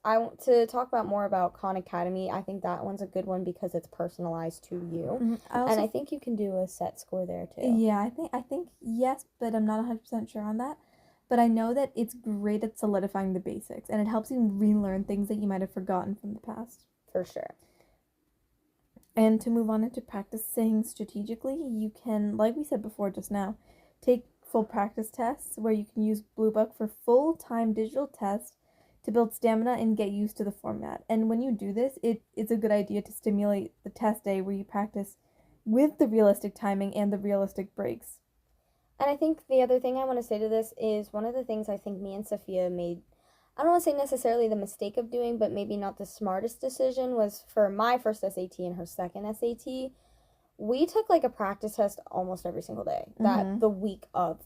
I want to talk about more about Khan Academy. I think that one's a good one because it's personalized to you. Mm-hmm. And I think you can do a set score there too. Yeah, I think yes, but I'm not 100% sure on that. But I know that it's great at solidifying the basics, and it helps you relearn things that you might have forgotten from the past. For sure. And to move on into practicing strategically, you can, like we said before just now, take full practice tests where you can use Blue Book for full-time digital tests to build stamina and get used to the format. And when you do this, it's a good idea to stimulate the test day where you practice with the realistic timing and the realistic breaks. And I think the other thing I want to say to this is one of the things I think me and Sophia made, I don't want to say necessarily the mistake of doing, but maybe not the smartest decision, was for my first SAT and her second SAT, we took like a practice test almost every single day, that the week of.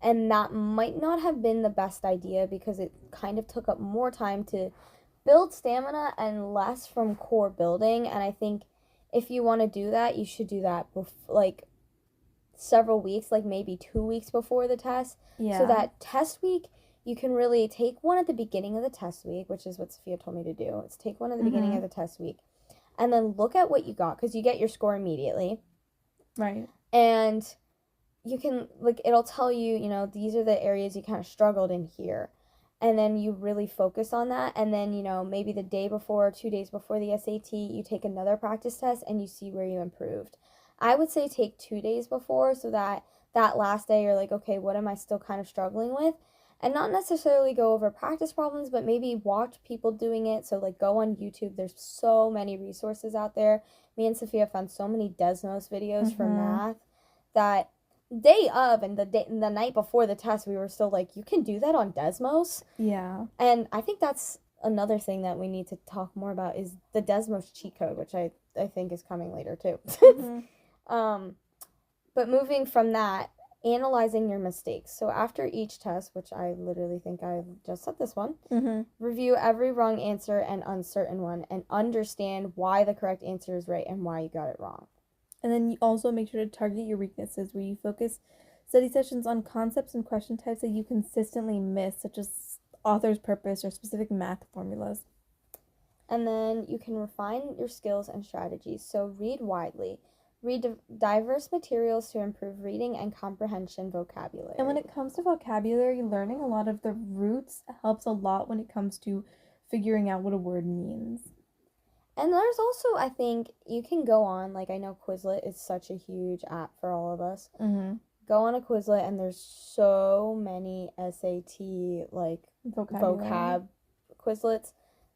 And that might not have been the best idea because it kind of took up more time to build stamina and less from core building. And I think if you want to do that, you should do that like several weeks, like maybe 2 weeks before the test. Yeah. So that test week, you can really take one at the beginning of the test week, which is what Sophia told me to do. It's take one at the beginning of the test week and then look at what you got, because you get your score immediately. Right. And you can, like, it'll tell you, these are the areas you kind of struggled in here. And then you really focus on that. And then, maybe the day before, 2 days before the SAT, you take another practice test and you see where you improved. I would say take 2 days before, so that last day you're like, okay, what am I still kind of struggling with? And not necessarily go over practice problems, but maybe watch people doing it. So like go on YouTube. There's so many resources out there. Me and Sophia found so many Desmos videos for math that day of and the night before the test, we were still like, you can do that on Desmos? Yeah. And I think that's another thing that we need to talk more about is the Desmos cheat code, which I think is coming later too. But moving from that, analyzing your mistakes. So after each test, which I literally think I just said this one, review every wrong answer and uncertain one and understand why the correct answer is right and why you got it wrong. And then you also make sure to target your weaknesses, where you focus study sessions on concepts and question types that you consistently miss, such as author's purpose or specific math formulas. And then you can refine your skills and strategies. So read widely. Read diverse materials to improve reading and comprehension vocabulary. And when it comes to vocabulary, learning a lot of the roots helps a lot when it comes to figuring out what a word means. And there's also, I think, you can go on, like I know Quizlet is such a huge app for all of us. Go on a Quizlet and there's so many SAT, like, vocab Quizlets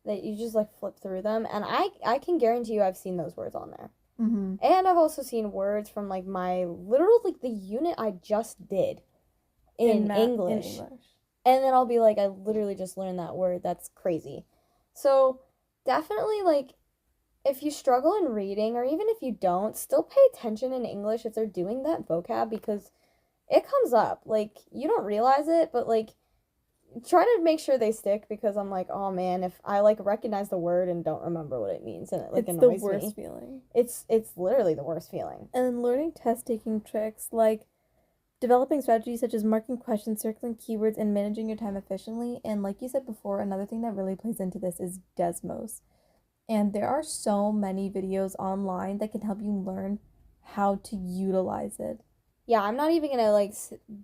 that you just, like, flip through them. And I can guarantee you I've seen those words on there. And I've also seen words from, like, the unit I just did in English. And then I'll be like, I literally just learned that word. That's crazy. So definitely, like, if you struggle in reading, or even if you don't, still pay attention in English if they're doing that vocab, because it comes up. Like, you don't realize it, but, like, try to make sure they stick, because I'm like, oh man, if I like recognize the word and don't remember what it means and it like It's the annoys worst me. feeling. It's literally the worst feeling. And then learning test taking tricks like developing strategies such as marking questions, circling keywords, and managing your time efficiently. And like you said before, another thing that really plays into this is Desmos. And there are so many videos online that can help you learn how to utilize it. Yeah, I'm not even gonna like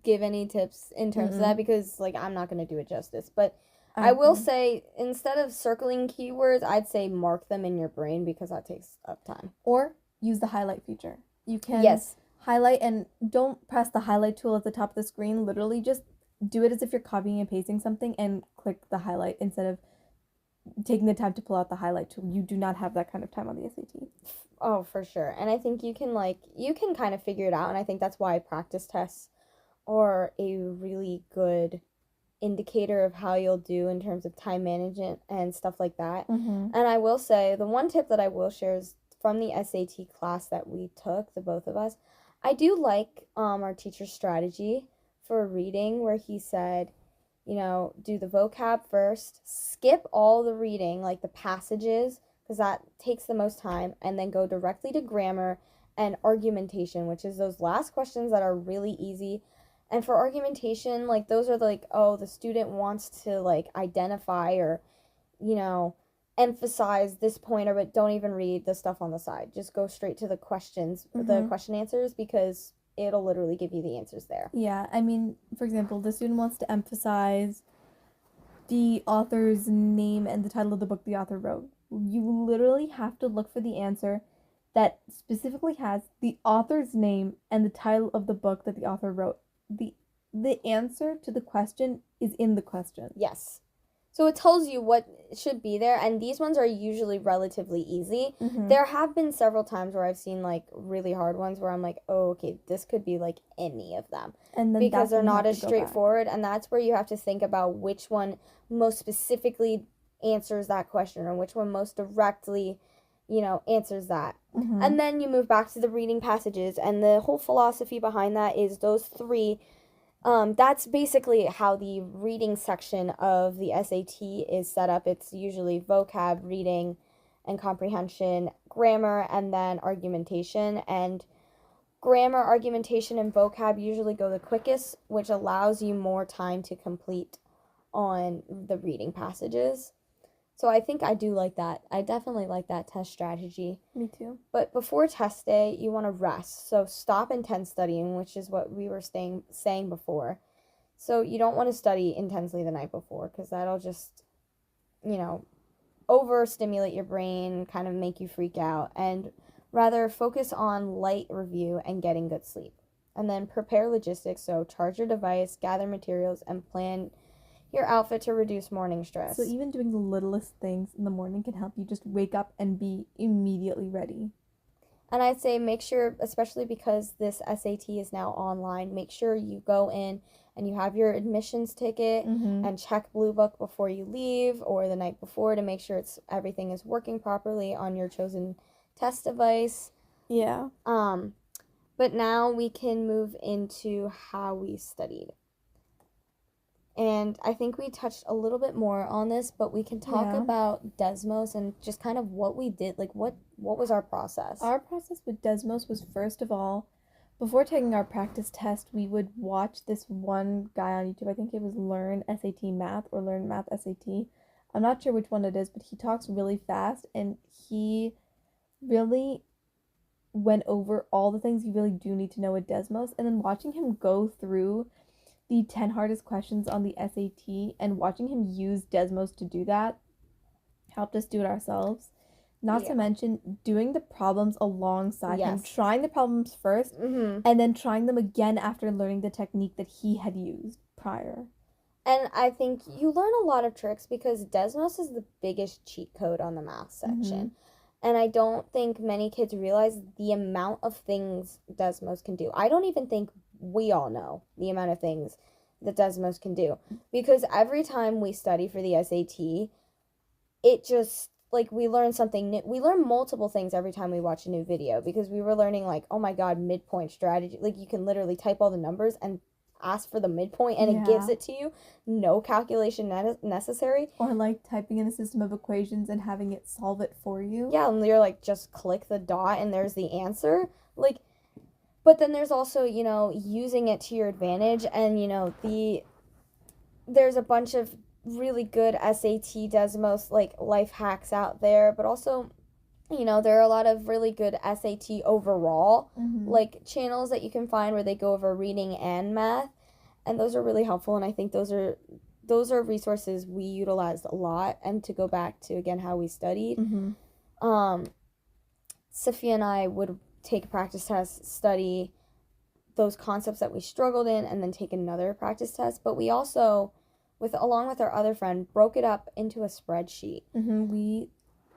give any tips in terms of that, Mm-mm. because like I'm not gonna do it justice. But I I will agree. say, instead of circling keywords, I'd say mark them in your brain, because that takes up time. Or use the highlight feature. You can Yes. highlight and don't press the highlight tool at the top of the screen. Literally just do it as if you're copying and pasting something and click the highlight instead of taking the time to pull out the highlight tool. You do not have that kind of time on the SAT. Oh, for sure. And I think you can kind of figure it out, and I think that's why practice tests are a really good indicator of how you'll do in terms of time management and stuff like that. Mm-hmm. And I will say, the one tip that I will share is from the SAT class that we took, the both of us. I do like our teacher's strategy for reading, where he said, do the vocab first, skip all the reading, like the passages, because that takes the most time, and then go directly to grammar and argumentation, which is those last questions that are really easy. And for argumentation, like those are like, oh, the student wants to like identify or, you know, emphasize this pointer, but don't even read the stuff on the side. Just go straight to the questions, the Mm-hmm. question answers, because it'll literally give you the answers there. Yeah, I mean, for example, the student wants to emphasize the author's name and the title of the book the author wrote. You literally have to look for the answer that specifically has the author's name and the title of the book that the author wrote. The answer to the question is in the question. Yes. So it tells you what should be there, and these ones are usually relatively easy. Mm-hmm. There have been several times where I've seen like really hard ones where I'm like, oh, okay, this could be like any of them, And then because that's they're when you not have as to go back. straightforward, and that's where you have to think about which one most specifically answers that question, or which one most directly, answers that. Mm-hmm. And then you move back to the reading passages, and the whole philosophy behind that is those three. That's basically how the reading section of the SAT is set up. It's usually vocab, reading, and comprehension, grammar, and then argumentation. And grammar, argumentation, and vocab usually go the quickest, which allows you more time to complete on the reading passages. So I think I do like that. I definitely like that test strategy. Me too. But before test day, you want to rest. So stop intense studying, which is what we were saying before. So you don't want to study intensely the night before, because that'll just, overstimulate your brain, kind of make you freak out, and rather focus on light review and getting good sleep. And then prepare logistics, so charge your device, gather materials, and plan your outfit to reduce morning stress. So even doing the littlest things in the morning can help you just wake up and be immediately ready. And I'd say make sure, especially because this SAT is now online, make sure you go in and you have your admissions ticket, Mm-hmm. and check Blue Book before you leave or the night before, to make sure everything is working properly on your chosen test device. Yeah. But now we can move into how we studied. And I think we touched a little bit more on this, but we can talk about Desmos and just kind of what we did, like what was our process? Our process with Desmos was, first of all, before taking our practice test, we would watch this one guy on YouTube. I think it was Learn SAT Math or Learn Math SAT. I'm not sure which one it is, but he talks really fast and he really went over all the things you really do need to know with Desmos. And then watching him go through the 10 hardest questions on the SAT and watching him use Desmos to do that helped us do it ourselves. Not to mention doing the problems alongside him, trying the problems first, and then trying them again after learning the technique that he had used prior. And I think you learn a lot of tricks, because Desmos is the biggest cheat code on the math section. And I don't think many kids realize the amount of things Desmos can do. I don't even think we all know the amount of things that Desmos can do, because every time we study for the SAT, it just, like, we learn something new. We learn multiple things every time we watch a new video, because we were learning, like, oh my god, midpoint strategy. Like, you can literally type all the numbers, and ask for the midpoint and it gives it to you. No calculation necessary. Or like typing in a system of equations and having it solve it for you. Yeah, and you're like, just click the dot and there's the answer. Like, but then there's also, you know, using it to your advantage. And, you know, there's a bunch of really good SAT Desmos, like, life hacks out there. But also, you know, there are a lot of really good SAT overall, like, channels that you can find where they go over reading and math. And those are really helpful. And I think those are resources we utilized a lot. And to go back to, again, how we studied, Sophia and I would take a practice test, study those concepts that we struggled in, and then take another practice test. But we also, along with our other friend, broke it up into a spreadsheet.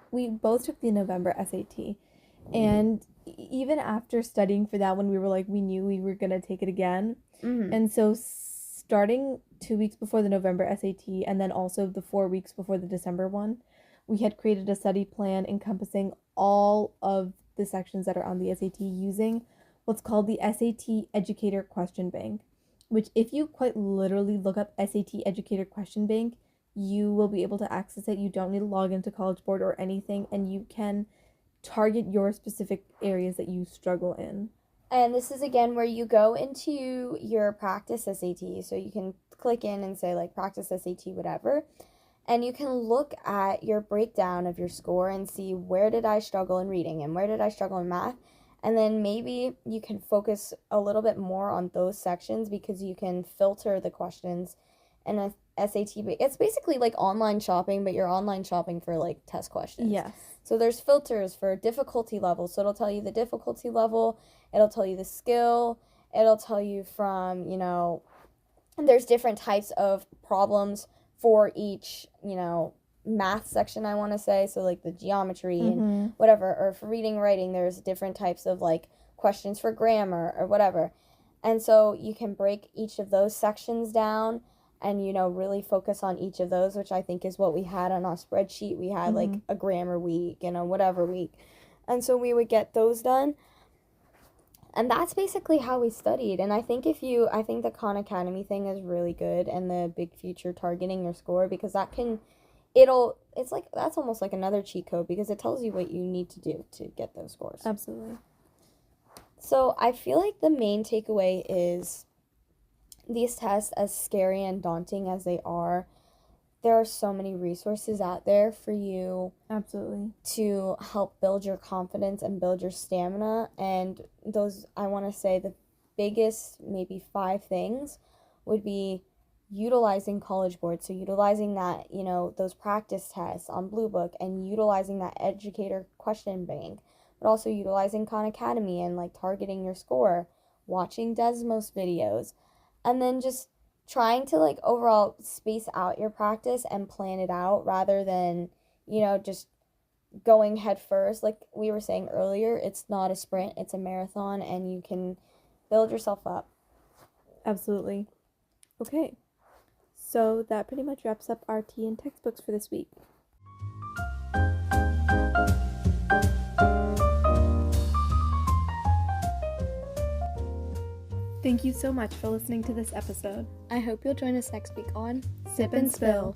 We both took the November SAT, and even after studying for that one, we were like, we knew we were gonna take it again. And so starting 2 weeks before the November SAT, and then also the 4 weeks before the December one, we had created a study plan encompassing all of the sections that are on the SAT using what's called the SAT Educator Question Bank, which, if you quite literally look up SAT Educator Question Bank, you will be able to access it. You don't need to log into College Board or anything, and you can target your specific areas that you struggle in. And this is, again, where you go into your practice SAT. So you can click in and say, like, practice SAT, whatever. And you can look at your breakdown of your score and see, where did I struggle in reading and where did I struggle in math? And then maybe you can focus a little bit more on those sections, because you can filter the questions in a SAT. It's basically like online shopping, but you're online shopping for, like, test questions. Yes. So there's filters for difficulty level. So it'll tell you the difficulty level. It'll tell you the skill. It'll tell you from, you know, there's different types of problems for each, you know, math section, I want to say. So, like, the geometry and whatever. Or for reading, writing, there's different types of, like, questions for grammar or whatever. And so you can break each of those sections down and, you know, really focus on each of those, which I think is what we had on our spreadsheet. We had, like, a grammar week and a whatever week. And so we would get those done. And that's basically how we studied. And I think I think the Khan Academy thing is really good, and the big future targeting your score, because it's like, that's almost like another cheat code, because it tells you what you need to do to get those scores. Absolutely. So I feel like the main takeaway is, these tests, as scary and daunting as they are, there are so many resources out there for you. Absolutely. To help build your confidence and build your stamina. And those, I want to say, the biggest maybe 5 things would be utilizing College Board. So utilizing that, you know, those practice tests on Blue Book, and utilizing that educator question bank, but also utilizing Khan Academy and, like, targeting your score, watching Desmos videos, and then just trying to, like, overall space out your practice and plan it out, rather than, you know, just going head first. Like we were saying earlier, it's not a sprint, it's a marathon, and you can build yourself up. Absolutely. Okay. So that pretty much wraps up our tea and textbooks for this week. Thank you so much for listening to this episode. I hope you'll join us next week on Sip and Spill.